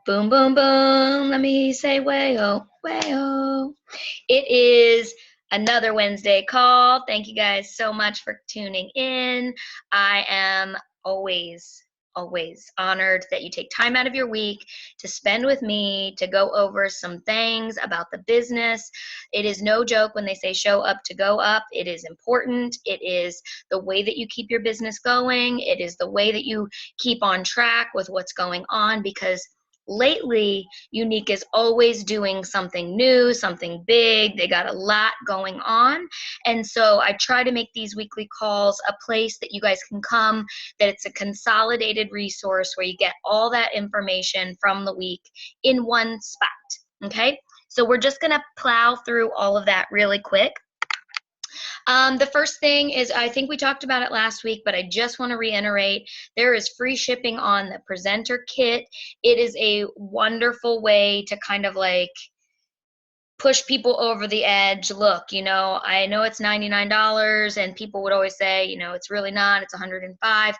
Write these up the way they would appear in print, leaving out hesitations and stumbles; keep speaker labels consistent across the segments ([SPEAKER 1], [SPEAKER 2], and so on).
[SPEAKER 1] Boom, boom, boom. Let me say way-oh, way-oh. It is another Wednesday call. Thank you guys so much for tuning in. I am always honored that you take time out of your week to spend with me to go over some things about the business. It is no joke when they say show up to go up. It is important. It is the way that you keep your business going. It is the way that you keep on track with what's going on, because lately, Younique is always doing something new, something big. They got a lot going on. And so I try to make these weekly calls a place that you guys can come, that it's a consolidated resource where you get all that information from the week in one spot. Okay? So we're just going to plow through all of that really quick. The first thing is, I think we talked about it last week, but I just want to reiterate, there is free shipping on the presenter kit. It is a wonderful way to kind of like push people over the edge. Look, I know it's $99 and people would always say, it's really not, it's $105.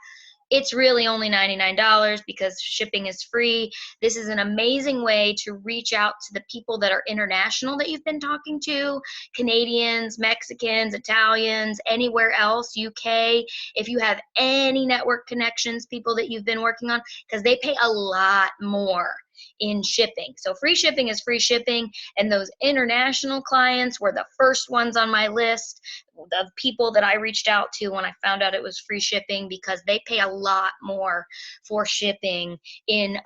[SPEAKER 1] It's really only $99 because shipping is free. This is an amazing way to reach out to the people that are international that you've been talking to, Canadians, Mexicans, Italians, anywhere else, UK. If you have any network connections, people that you've been working on, because they pay a lot more in shipping. So free shipping is free shipping, and those international clients were the first ones on my list of people that I reached out to when I found out it was free shipping, because they pay a lot more for shipping in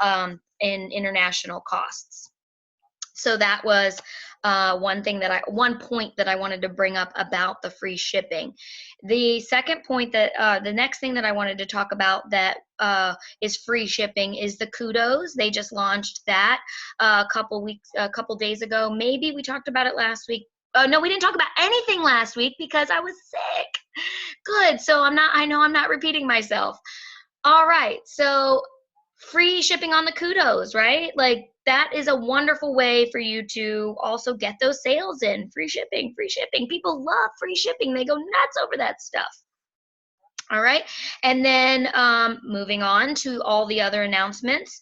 [SPEAKER 1] international costs. So that was one point that I wanted to bring up about the free shipping. The second point the next thing that I wanted to talk about that is free shipping is the Kudos. They just launched that a couple days ago. Maybe we talked about it last week. No, we didn't talk about anything last week because I was sick. Good. So I know I'm not repeating myself. All right. So free shipping on the Kudos, right? Like, that is a wonderful way for you to also get those sales in. Free shipping, free shipping. People love free shipping. They go nuts over that stuff. All right. And then moving on to all the other announcements.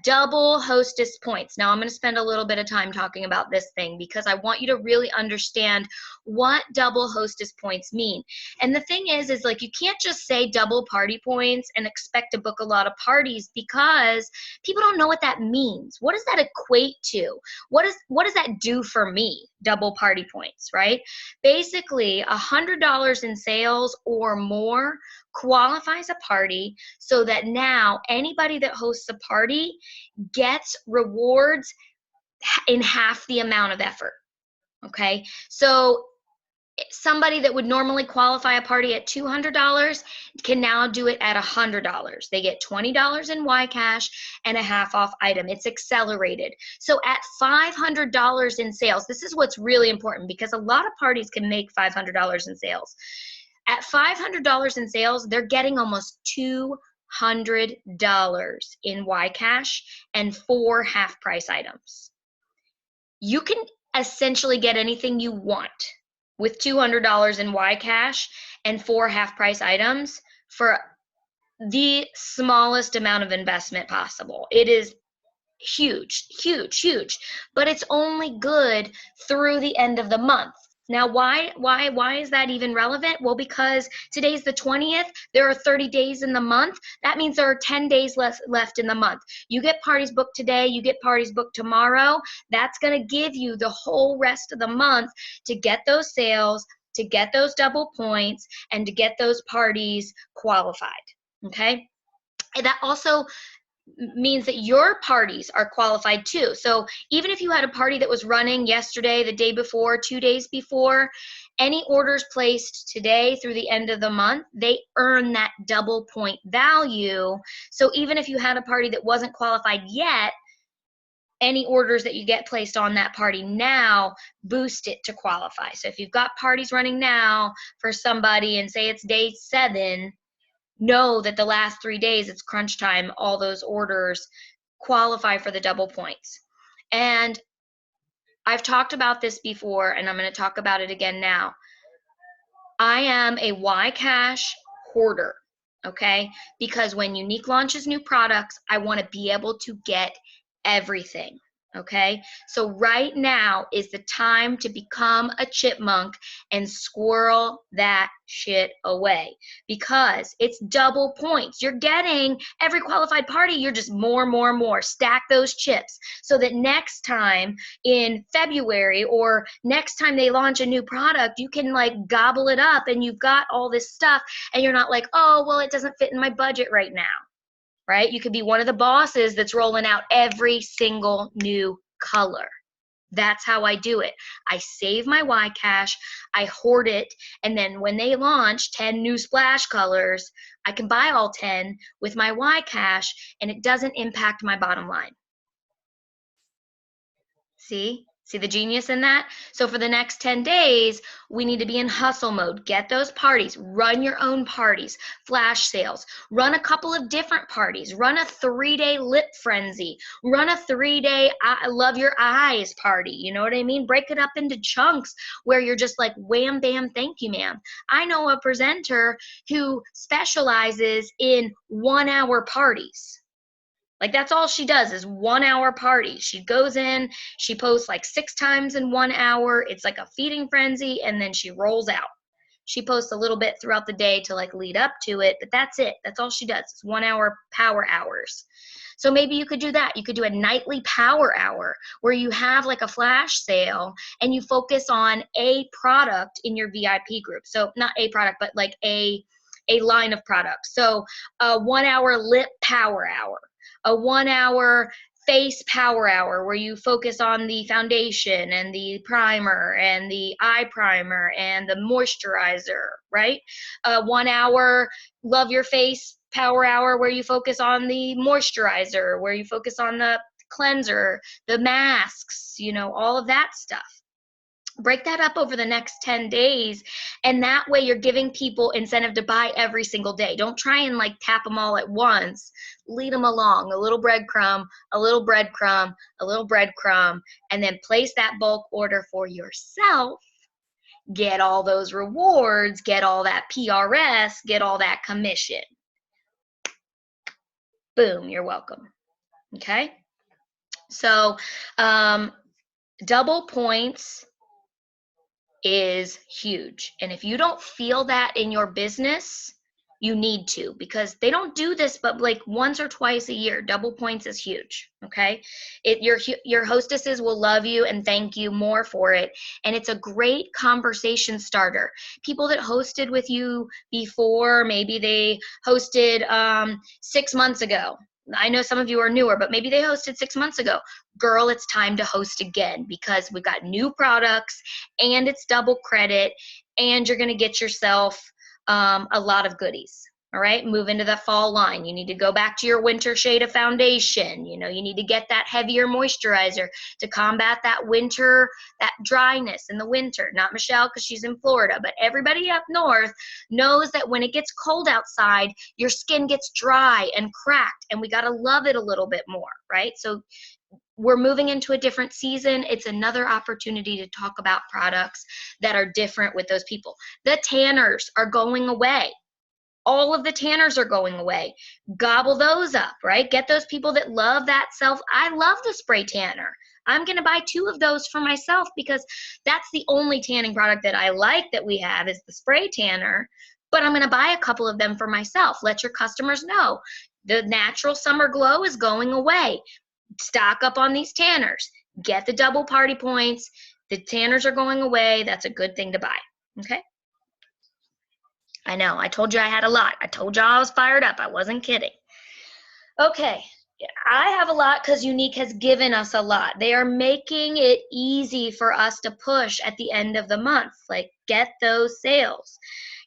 [SPEAKER 1] Double hostess points. Now I'm going to spend a little bit of time talking about this thing because I want you to really understand what double hostess points mean. And the thing is like, you can't just say double party points and expect to book a lot of parties, because people don't know what that means. What does that equate to? What does that do for me? Double party points, right? Basically, $100 in sales or more qualifies a party, so that now anybody that hosts a party gets rewards in half the amount of effort. Okay, so somebody that would normally qualify a party at $200 can now do it at $100. They get $20 in YCash and a half off item. It's accelerated. So at $500 in sales, this is what's really important, because a lot of parties can make $500 in sales. At $500 in sales, they're getting almost $200 in YCash and 4 half-price items. You can essentially get anything you want with $200 in YCash and 4 half-price items for the smallest amount of investment possible. It is huge, huge, huge, but it's only good through the end of the month. Now, why is that even relevant? Well, because today's the 20th. There are 30 days in the month. That means there are 10 days left in the month. You get parties booked today, you get parties booked tomorrow. That's going to give you the whole rest of the month to get those sales, to get those double points, and to get those parties qualified. Okay? And that also means that your parties are qualified too. So even if you had a party that was running yesterday, the day before, 2 days before, any orders placed today through the end of the month, they earn that double point value. So even if you had a party that wasn't qualified yet, any orders that you get placed on that party now boost it to qualify. So if you've got parties running now for somebody and say it's day 7, know that the last 3 days, it's crunch time, all those orders qualify for the double points. And I've talked about this before, and I'm going to talk about it again now. I am a YCash hoarder, okay? Because when Younique launches new products, I want to be able to get everything, okay? So right now is the time to become a chipmunk and squirrel that shit away, because it's double points. You're getting every qualified party, you're just more. Stack those chips so that next time in February or next time they launch a new product, you can like gobble it up and you've got all this stuff and you're not like, oh, well, it doesn't fit in my budget right now, right? You could be one of the bosses that's rolling out every single new color. That's how I do it. I save my YCash, I hoard it, and then when they launch 10 new splash colors, I can buy all 10 with my YCash and it doesn't impact my bottom line. See the genius in that? So for the next 10 days, we need to be in hustle mode. Get those parties, run your own parties, flash sales, run a couple of different parties, run a 3-day lip frenzy, run a 3-day I love your eyes party. You know what I mean? Break it up into chunks where you're just like, wham, bam, thank you, ma'am. I know a presenter who specializes in 1-hour parties. Like that's all she does is 1-hour parties. She goes in, she posts like 6 times in 1 hour. It's like a feeding frenzy, and then she rolls out. She posts a little bit throughout the day to like lead up to it, but that's it. That's all she does. It's 1-hour power hours. So maybe you could do that. You could do a nightly power hour where you have like a flash sale and you focus on a product in your VIP group. So not a product, but like a line of products. So a 1-hour lip power hour, a 1-hour face power hour where you focus on the foundation and the primer and the eye primer and the moisturizer, right? A 1-hour love your face power hour where you focus on the moisturizer, where you focus on the cleanser, the masks, you know, all of that stuff. Break that up over the next 10 days, and that way you're giving people incentive to buy every single day. Don't try and like tap them all at once. Lead them along, a little breadcrumb, a little breadcrumb, a little breadcrumb, and then place that bulk order for yourself. Get all those rewards, get all that PRS, get all that commission. Boom, you're welcome. Okay? So, double points is huge. And if you don't feel that in your business, you need to, because they don't do this but like once or twice a year. Double points is huge. Okay, your hostesses will love you and thank you more for it, and it's a great conversation starter. People that hosted with you before, maybe they hosted 6 months ago. I know some of you are newer, but maybe they hosted 6 months ago. Girl, it's time to host again because we've got new products and it's double credit, and you're going to get yourself a lot of goodies. All right, move into the fall line. You need to go back to your winter shade of foundation. You know, you need to get that heavier moisturizer to combat that winter, that dryness in the winter. Not Michelle because she's in Florida, but everybody up north knows that when it gets cold outside, your skin gets dry and cracked, and we got to love it a little bit more, right? So we're moving into a different season. It's another opportunity to talk about products that are different with those people. The tanners are going away. All of the tanners are going away. Gobble those up, right? Get those people that love that I love the spray tanner. I'm going to buy 2 of those for myself because that's the only tanning product that I like that we have is the spray tanner, but I'm going to buy a couple of them for myself. Let your customers know. The natural summer glow is going away. Stock up on these tanners. Get the double party points. The tanners are going away. That's a good thing to buy. Okay? I know. I told you I had a lot. I told you I was fired up. I wasn't kidding. Okay. I have a lot because Younique has given us a lot. They are making it easy for us to push at the end of the month. Like, get those sales.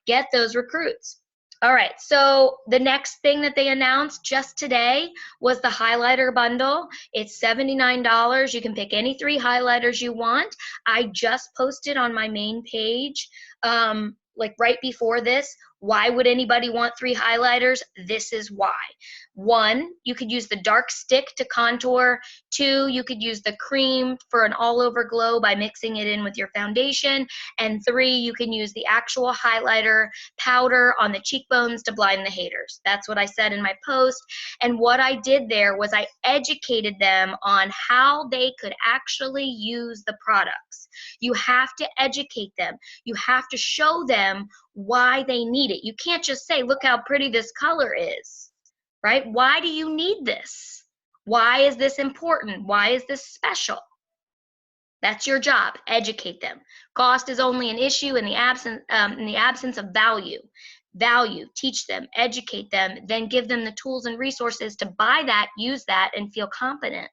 [SPEAKER 1] Get those recruits. All right, so the next thing that they announced just today was the highlighter bundle. It's $79. You can pick any 3 highlighters you want. I just posted on my main page, like right before this, why would anybody want 3 highlighters? This is why. 1, you could use the dark stick to contour. 2, you could use the cream for an all-over glow by mixing it in with your foundation. And 3, you can use the actual highlighter powder on the cheekbones to blind the haters. That's what I said in my post. And what I did there was I educated them on how they could actually use the products. You have to educate them. You have to show them why they need it. You can't just say, look how pretty this color is, right? Why do you need this? Why is this important? Why is this special? That's your job. Educate them. Cost is only an issue in the absence of value. Value, teach them, educate them, then give them the tools and resources to buy that, use that, and feel confident.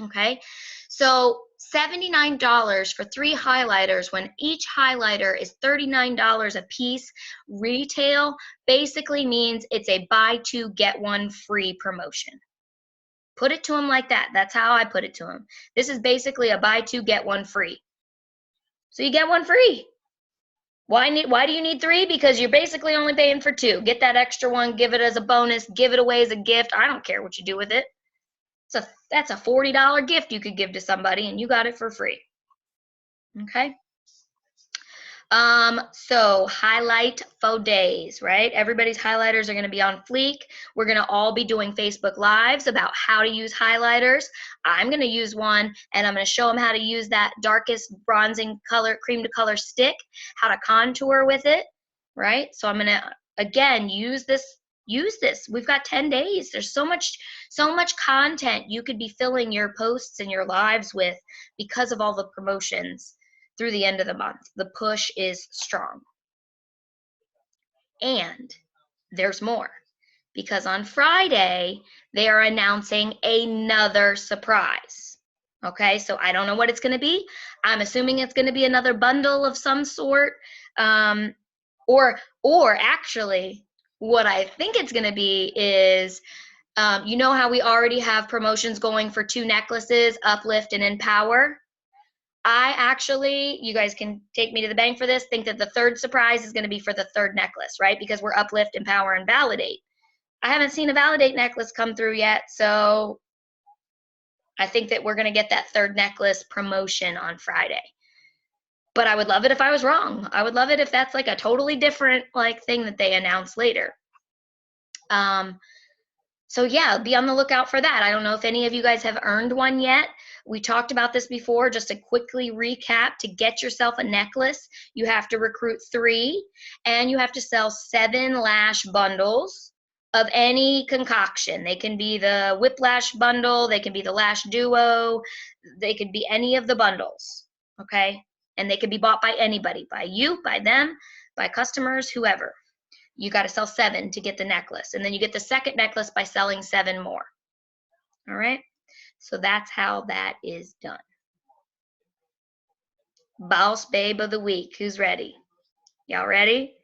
[SPEAKER 1] Okay, so $79 for 3 highlighters when each highlighter is $39 a piece. Retail basically means it's a buy 2 get 1 free promotion. Put it to them like that. That's how I put it to them. This is basically a buy 2 get 1 free. So you get 1 free. Why do you need 3? Because you're basically only paying for 2. Get that extra one, give it as a bonus, give it away as a gift. I don't care what you do with it. That's a $40 gift you could give to somebody, and you got it for free. Okay. So highlight faux days, right? Everybody's highlighters are going to be on fleek. We're going to all be doing Facebook Lives about how to use highlighters. I'm going to use one, and I'm going to show them how to use that darkest bronzing color, cream to color stick, how to contour with it, right? So I'm going to, again, use this. We've got 10 days. There's so much content you could be filling your posts and your lives with because of all the promotions through the end of the month. The push is strong. And there's more, because on Friday, they are announcing another surprise. Okay, so I don't know what it's going to be. I'm assuming it's going to be another bundle of some sort. Or actually, what I think it's going to be is, you know how we already have promotions going for 2 necklaces, Uplift and Empower? I actually, you guys can take me to the bank for this, think that the 3rd surprise is going to be for the 3rd necklace, right? Because we're Uplift, Empower, and Validate. I haven't seen a Validate necklace come through yet, so I think that we're going to get that 3rd necklace promotion on Friday. But I would love it if I was wrong. I would love it if that's like a totally different thing that they announce later. So yeah, be on the lookout for that. I don't know if any of you guys have earned one yet. We talked about this before. Just to quickly recap, to get yourself a necklace, you have to recruit 3, and you have to sell 7 lash bundles of any concoction. They can be the whiplash bundle, they can be the lash duo, they could be any of the bundles, okay? And they can be bought by anybody, by you, by them, by customers, whoever. You got to sell 7 to get the necklace. And then you get the 2nd necklace by selling 7 more. All right? So that's how that is done. Boss Babe of the Week. Who's ready? Y'all ready?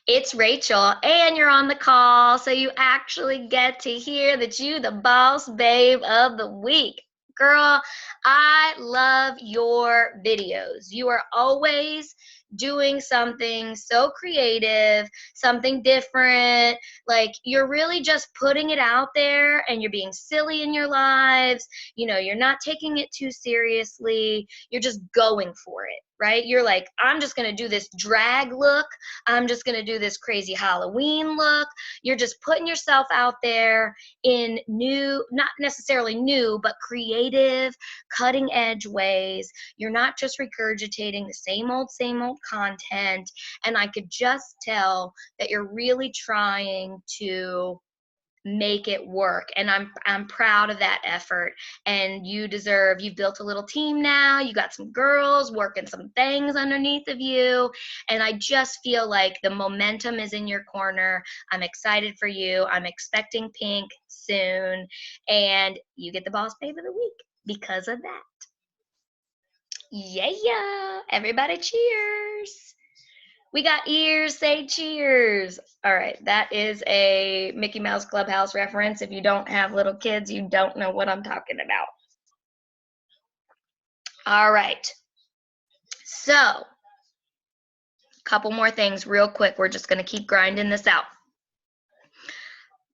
[SPEAKER 1] It's Rachel, and you're on the call, so you actually get to hear that you the Boss Babe of the Week. Girl, I love your videos. You are always doing something so creative, something different. Like, you're really just putting it out there, and you're being silly in your lives. You know, you're not taking it too seriously. You're just going for it, right? You're like, I'm just going to do this drag look. I'm just going to do this crazy Halloween look. You're just putting yourself out there in new, not necessarily new, but creative, cutting edge ways. You're not just regurgitating the same old content. And I could just tell that you're really trying to make it work, and I'm proud of that effort. And you've built a little team now. You got some girls working some things underneath of you, and I just feel like the momentum is in your corner. I'm excited for you. I'm expecting pink soon, and you get the Boss Babe of the Week because of that. Yeah, everybody cheers. We got ears, say cheers. All right, that is a Mickey Mouse Clubhouse reference. If you don't have little kids, you don't know what I'm talking about. All right, so a couple more things real quick. We're just going to keep grinding this out.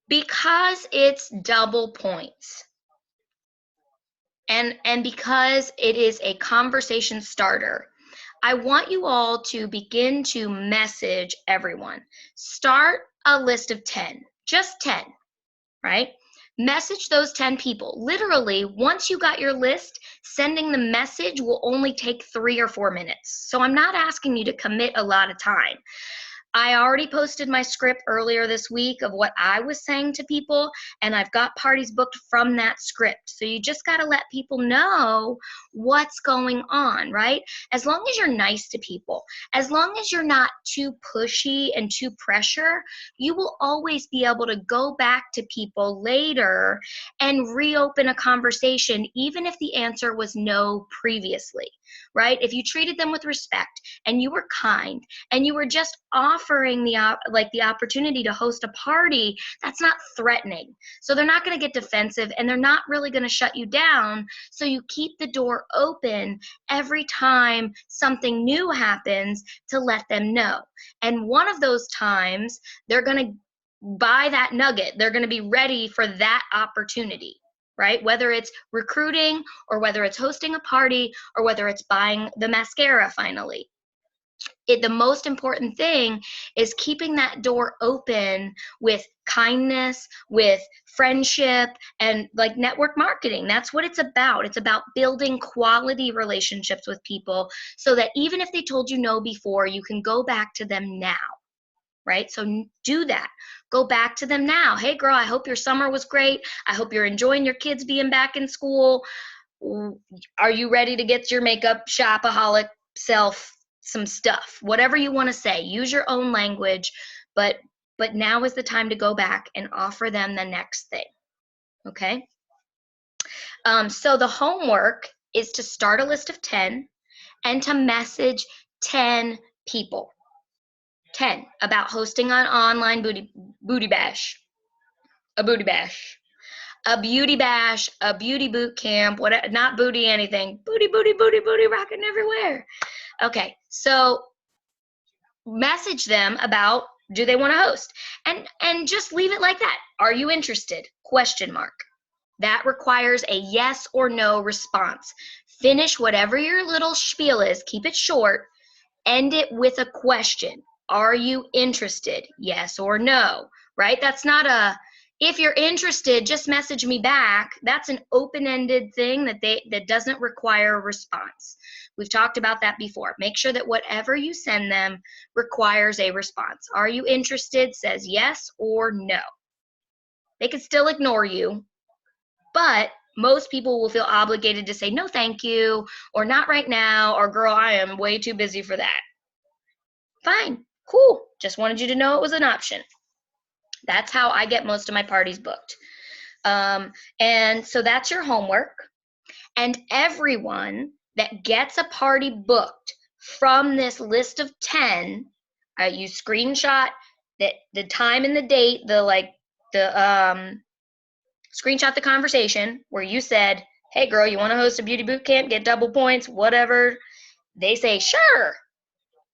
[SPEAKER 1] Because it's double points. And because it is a conversation starter, I want you all to begin to message everyone. Start a list of 10, just 10, right? Message those 10 people. Literally, once you got your list, sending the message will only take 3 or 4 minutes. So I'm not asking you to commit a lot of time. I already posted my script earlier this week of what I was saying to people, and I've got parties booked from that script. So you just got to let people know what's going on, right? As long as you're nice to people, as long as you're not too pushy and too pressure, you will always be able to go back to people later and reopen a conversation, even if the answer was no previously, right? If you treated them with respect and you were kind and you were just offering the opportunity to host a party, that's not threatening. So they're not going to get defensive and they're not really going to shut you down. So you keep the door open every time something new happens to let them know. And one of those times, they're going to buy that nugget. They're going to be ready for that opportunity, right? Whether it's recruiting or whether it's hosting a party or whether it's buying the mascara finally. The most important thing is keeping that door open with kindness, with friendship, and like network marketing. That's what it's about. It's about building quality relationships with people so that even if they told you no before, you can go back to them now, right? So do that. Go back to them now. Hey, girl, I hope your summer was great. I hope you're enjoying your kids being back in school. Are you ready to get your makeup shopaholic self some stuff? Whatever you want to say, use your own language, but now is the time to go back and offer them the next thing. Okay? So the homework is to start a list of 10 and to message 10 people. 10 about hosting an online booty bash. A booty bash. A beauty bash, a beauty boot camp, whatever, not booty anything. Booty, booty, booty, booty, rocking everywhere. Okay, so message them about, do they want to host? And just leave it like that. Are you interested? Question mark. That requires a yes or no response. Finish whatever your little spiel is. Keep it short. End it with a question. Are you interested? Yes or no, right? That's not a, if you're interested, just message me back. That's an open-ended thing that doesn't require a response. We've talked about that before. Make sure that whatever you send them requires a response. Are you interested? Says yes or no. They can still ignore you, but most people will feel obligated to say no thank you, or not right now, or girl, I am way too busy for that. Fine, cool. Just wanted you to know it was an option. That's how I get most of my parties booked. And so that's your homework. And everyone that gets a party booked from this list of 10, you screenshot the time and the date, screenshot the conversation where you said, hey girl, you want to host a beauty boot camp, get double points, whatever. They say, sure.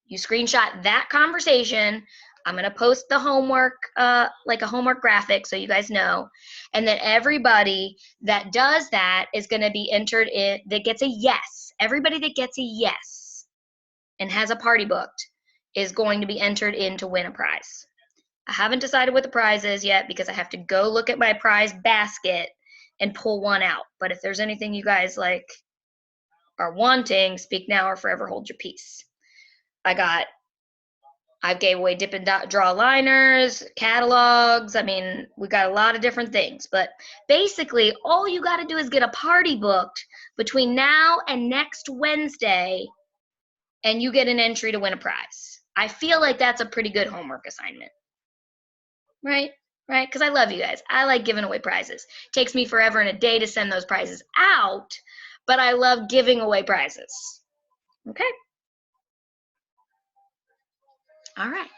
[SPEAKER 1] You screenshot that conversation. I'm going to post the homework, like a homework graphic so you guys know. And then everybody that does that is going to be entered in, that gets a yes. Everybody that gets a yes and has a party booked is going to be entered in to win a prize. I haven't decided what the prize is yet because I have to go look at my prize basket and pull one out. But if there's anything you guys like are wanting, speak now or forever hold your peace. I gave away dip and draw liners, catalogs. I mean, we got a lot of different things. But basically, all you got to do is get a party booked between now and next Wednesday, and you get an entry to win a prize. I feel like that's a pretty good homework assignment. Right? Right? Because I love you guys. I like giving away prizes. It takes me forever and a day to send those prizes out, but I love giving away prizes. Okay? All right.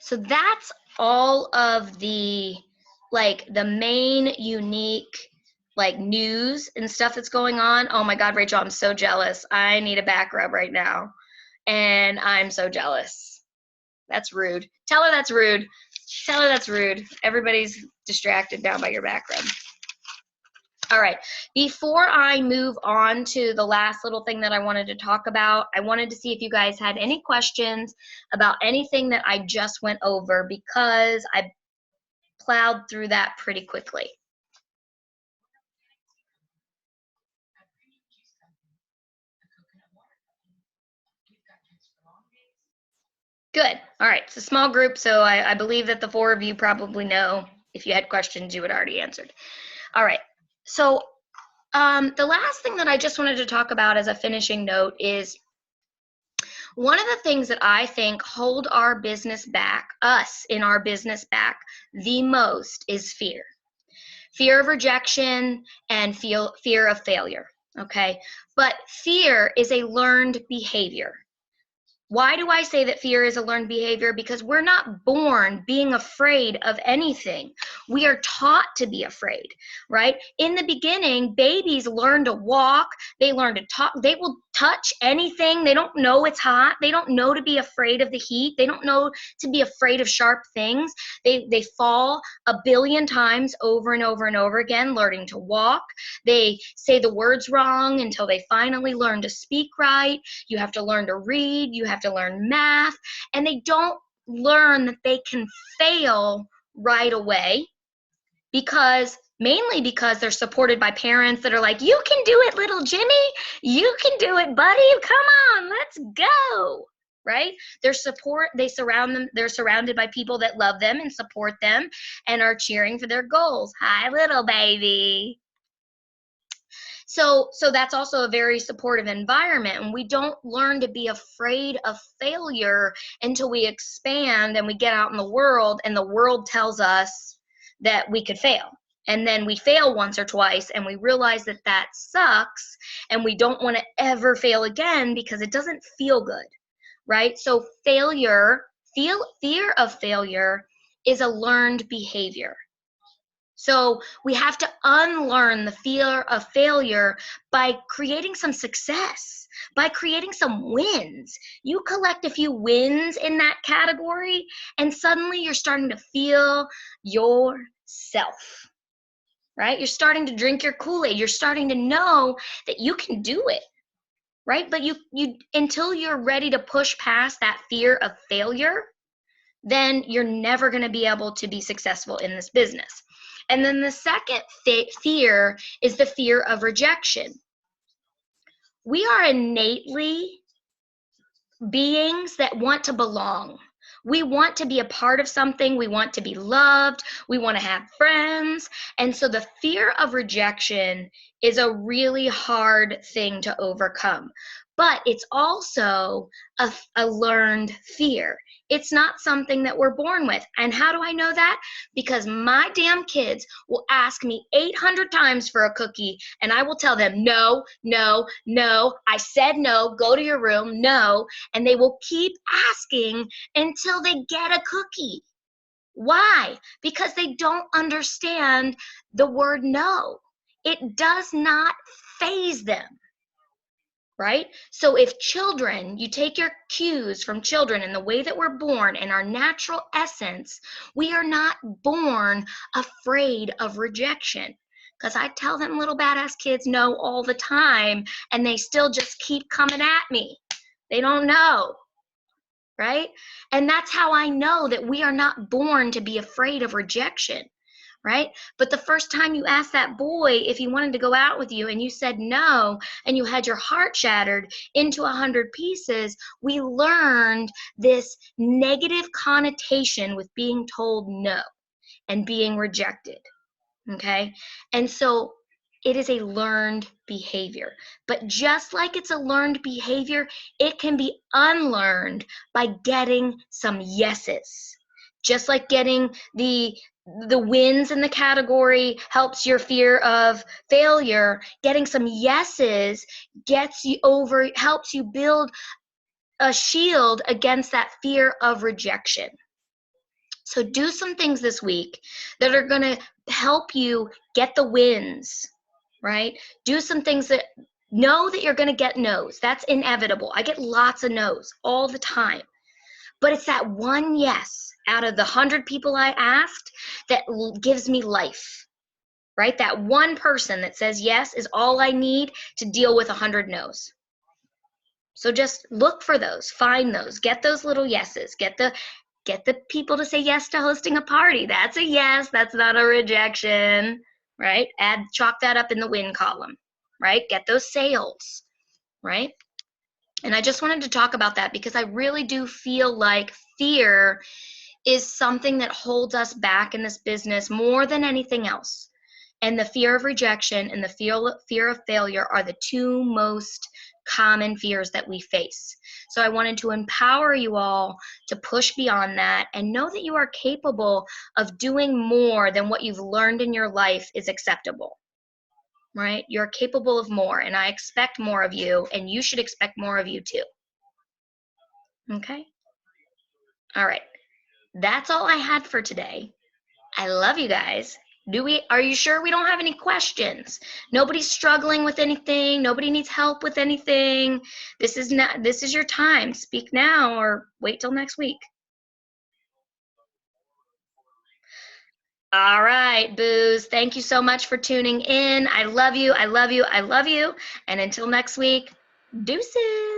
[SPEAKER 1] So that's all of the main unique news and stuff that's going on. Oh my God, Rachel, I'm so jealous. I need a back rub right now. And I'm so jealous. That's rude. Tell her that's rude. Tell her that's rude. Everybody's distracted now by your background. All right, before I move on to the last little thing that I wanted to talk about, I wanted to see if you guys had any questions about anything that I just went over, because I plowed through that pretty quickly. Good. All right, it's a small group, so I believe that the 4 of you probably know. If you had questions, you would already answered. All right, so the last thing that I just wanted to talk about as a finishing note is one of the things that I think hold our business back, us in our business back, the most is fear. Fear of rejection and fear of failure, okay? But fear is a learned behavior. Why do I say that fear is a learned behavior? Because we're not born being afraid of anything. We are taught to be afraid, right? In the beginning, babies learn to walk, they learn to talk, they will touch anything. They don't know it's hot. They don't know to be afraid of the heat. They don't know to be afraid of sharp things. They fall a billion times over and over and over again, learning to walk. They say the words wrong until they finally learn to speak right. You have to learn to read. You have to learn math. And they don't learn that they can fail right away, mainly because they're supported by parents that are like, you can do it, little Jimmy. You can do it, buddy. Come on, let's go. Right? They're surrounded by people that love them and support them and are cheering for their goals. Hi, little baby. So that's also a very supportive environment, and we don't learn to be afraid of failure until we expand and we get out in the world and the world tells us that we could fail. And then we fail once or twice and we realize that that sucks and we don't want to ever fail again because it doesn't feel good, right? So fear of failure is a learned behavior. So we have to unlearn the fear of failure by creating some success, by creating some wins. You collect a few wins in that category, and suddenly you're starting to feel yourself, right? You're starting to drink your Kool-Aid. You're starting to know that you can do it, right? But you until you're ready to push past that fear of failure, then you're never going to be able to be successful in this business. And then the second fear is the fear of rejection. We are innately beings that want to belong. We want to be a part of something. We want to be loved. We want to have friends. And so the fear of rejection is a really hard thing to overcome. But it's also a learned fear. It's not something that we're born with. And how do I know that? Because my damn kids will ask me 800 times for a cookie, and I will tell them, no, no, no. I said no, go to your room, no. And they will keep asking until they get a cookie. Why? Because they don't understand the word no. It does not faze them. Right? So if children, you take your cues from children and the way that we're born and our natural essence, we are not born afraid of rejection. Because I tell them little badass kids no all the time, and they still just keep coming at me. They don't know. Right? And that's how I know that we are not born to be afraid of rejection. Right? But the first time you asked that boy if he wanted to go out with you and you said no, and you had your heart shattered into 100 pieces, we learned this negative connotation with being told no and being rejected. Okay? And so it is a learned behavior. But just like it's a learned behavior, it can be unlearned by getting some yeses. Just like getting the wins in the category helps your fear of failure, getting some yeses helps you build a shield against that fear of rejection. So do some things this week that are going to help you get the wins, right? Do some things that know that you're going to get no's. That's inevitable. I get lots of no's all the time. But it's that one yes out of the 100 people I asked that gives me life, right? That one person that says yes is all I need to deal with 100 no's. So just look for those, find those, get those little yeses, get the people to say yes to hosting a party. That's a yes, that's not a rejection, right? Chalk that up in the win column, right? Get those sales, right? And I just wanted to talk about that because I really do feel like fear is something that holds us back in this business more than anything else. And the fear of rejection and the fear of failure are the two most common fears that we face. So I wanted to empower you all to push beyond that and know that you are capable of doing more than what you've learned in your life is acceptable, right? You're capable of more, and I expect more of you, and you should expect more of you too. Okay? All right. That's all I had for today. I love you guys. Are you sure we don't have any questions? Nobody's struggling with anything. Nobody needs help with anything. This is your time. Speak now or wait till next week. All right, Booze. Thank you so much for tuning in. I love you. I love you. I love you. And until next week, deuces.